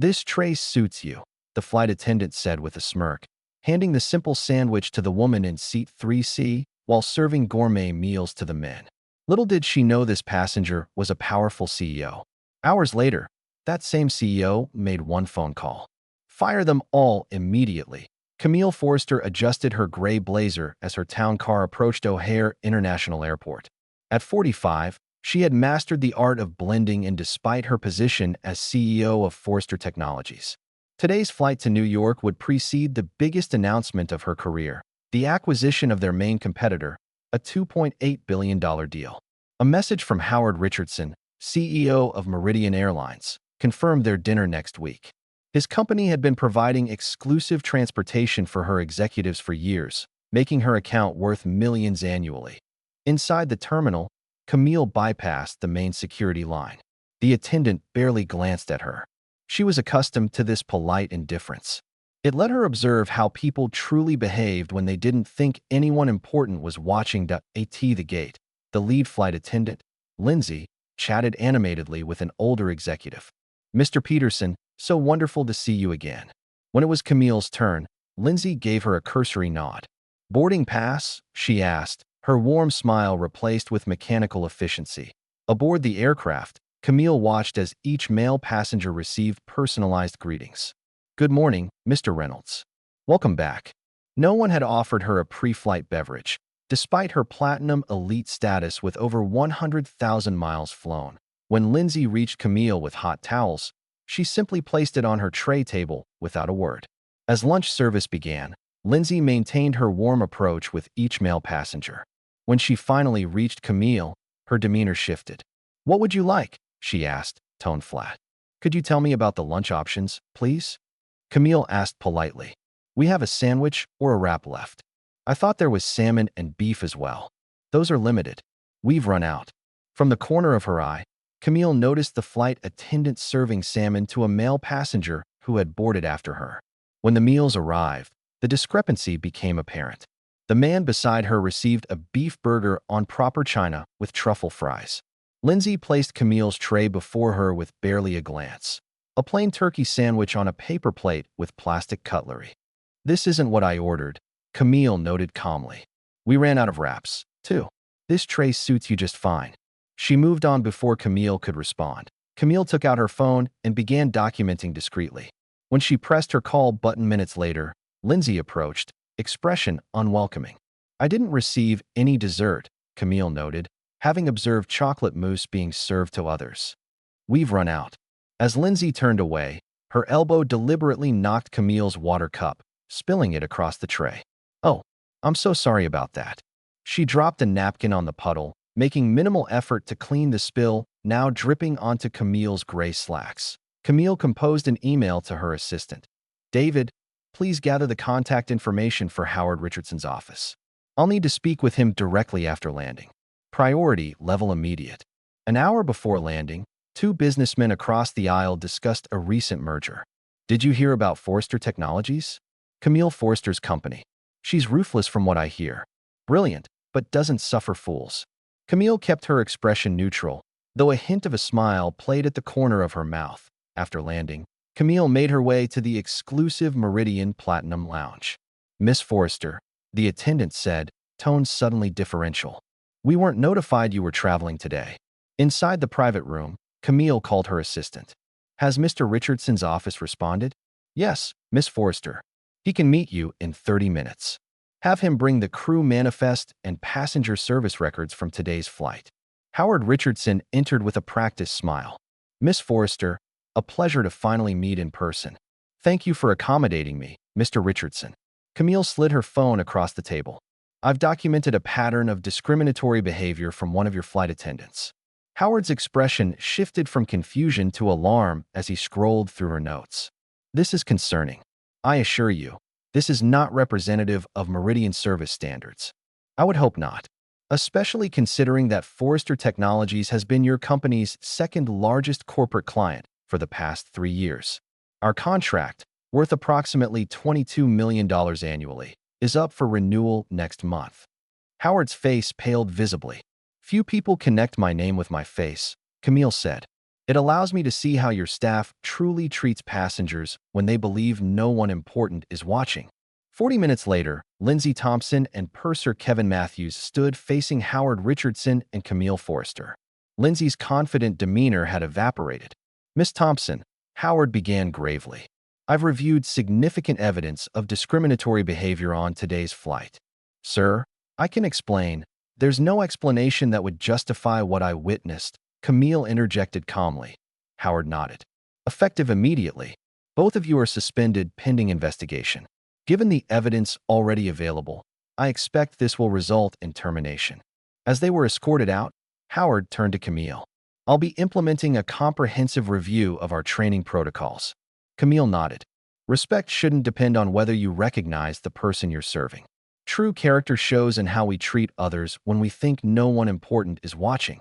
"This tray suits you," the flight attendant said with a smirk, handing the simple sandwich to the woman in seat 3C while serving gourmet meals to the men. Little did she know this passenger was a powerful CEO. Hours later, that same CEO made one phone call. "Fire them all immediately." Camille Forrester adjusted her gray blazer as her town car approached O'Hare International Airport. At 45, she had mastered the art of blending in despite her position as CEO of Forrester Technologies. Today's flight to New York would precede the biggest announcement of her career, the acquisition of their main competitor, a $2.8 billion deal. A message from Howard Richardson, CEO of Meridian Airlines, confirmed their dinner next week. His company had been providing exclusive transportation for her executives for years, making her account worth millions annually. Inside the terminal, Camille bypassed the main security line. The attendant barely glanced at her. She was accustomed to this polite indifference. It let her observe how people truly behaved when they didn't think anyone important was watching. At the gate, the lead flight attendant, Lindsay, chatted animatedly with an older executive. "Mr. Peterson, so wonderful to see you again." When it was Camille's turn, Lindsay gave her a cursory nod. "Boarding pass?" she asked, her warm smile replaced with mechanical efficiency. Aboard the aircraft, Camille watched as each male passenger received personalized greetings. "Good morning, Mr. Reynolds. Welcome back." No one had offered her a pre-flight beverage, despite her platinum elite status with over 100,000 miles flown. When Lindsay reached Camille with hot towels, she simply placed it on her tray table without a word. As lunch service began, Lindsay maintained her warm approach with each male passenger. When she finally reached Camille, her demeanor shifted. "What would you like?" she asked, tone flat. "Could you tell me about the lunch options, please?" Camille asked politely. "We have a sandwich or a wrap left. I thought there was salmon and beef as well. Those are limited. We've run out." From the corner of her eye, Camille noticed the flight attendant serving salmon to a male passenger who had boarded after her. When the meals arrived, the discrepancy became apparent. The man beside her received a beef burger on proper china with truffle fries. Lindsay placed Camille's tray before her with barely a glance. A plain turkey sandwich on a paper plate with plastic cutlery. "This isn't what I ordered," Camille noted calmly. "We ran out of wraps, too. This tray suits you just fine." She moved on before Camille could respond. Camille took out her phone and began documenting discreetly. When she pressed her call button minutes later, Lindsay approached, expression unwelcoming. "I didn't receive any dessert," Camille noted, having observed chocolate mousse being served to others. "We've run out." As Lindsay turned away, her elbow deliberately knocked Camille's water cup, spilling it across the tray. "Oh, I'm so sorry about that." She dropped a napkin on the puddle, making minimal effort to clean the spill, now dripping onto Camille's gray slacks. Camille composed an email to her assistant. "David, please gather the contact information for Howard Richardson's office. I'll need to speak with him directly after landing. Priority level immediate." An hour before landing, two businessmen across the aisle discussed a recent merger. "Did you hear about Forrester Technologies?" "Camille Forrester's company. She's ruthless from what I hear. Brilliant, but doesn't suffer fools." Camille kept her expression neutral, though a hint of a smile played at the corner of her mouth. After landing, Camille made her way to the exclusive Meridian Platinum Lounge. "Miss Forrester," the attendant said, tone suddenly differential. "We weren't notified you were traveling today." Inside the private room, Camille called her assistant. "Has Mr. Richardson's office responded?" "Yes, Miss Forrester. He can meet you in 30 minutes. Have him bring the crew manifest and passenger service records from today's flight." Howard Richardson entered with a practiced smile. "Miss Forrester, a pleasure to finally meet in person. Thank you for accommodating me, Mr. Richardson." Camille slid her phone across the table. "I've documented a pattern of discriminatory behavior from one of your flight attendants." Howard's expression shifted from confusion to alarm as he scrolled through her notes. "This is concerning. I assure you, this is not representative of Meridian service standards." "I would hope not, especially considering that Forrester Technologies has been your company's second largest corporate client for the past 3 years. Our contract, worth approximately $22 million annually, is up for renewal next month." Howard's face paled visibly. "Few people connect my name with my face," Camille said. It allows me to see how your staff truly treats passengers when they believe no one important is watching. 40 minutes later, Lindsay Thompson and purser Kevin Matthews stood facing Howard Richardson and Camille Forrester. Lindsay's confident demeanor had evaporated. "Miss Thompson," Howard began gravely, "I've reviewed significant evidence of discriminatory behavior on today's flight." "Sir, I can explain. There's no explanation that would justify what I witnessed," Camille interjected calmly. Howard nodded. "Effective immediately. Both of you are suspended pending investigation. Given the evidence already available, I expect this will result in termination." As they were escorted out, Howard turned to Camille. "I'll be implementing a comprehensive review of our training protocols." Camille nodded. "Respect shouldn't depend on whether you recognize the person you're serving. True character shows in how we treat others when we think no one important is watching."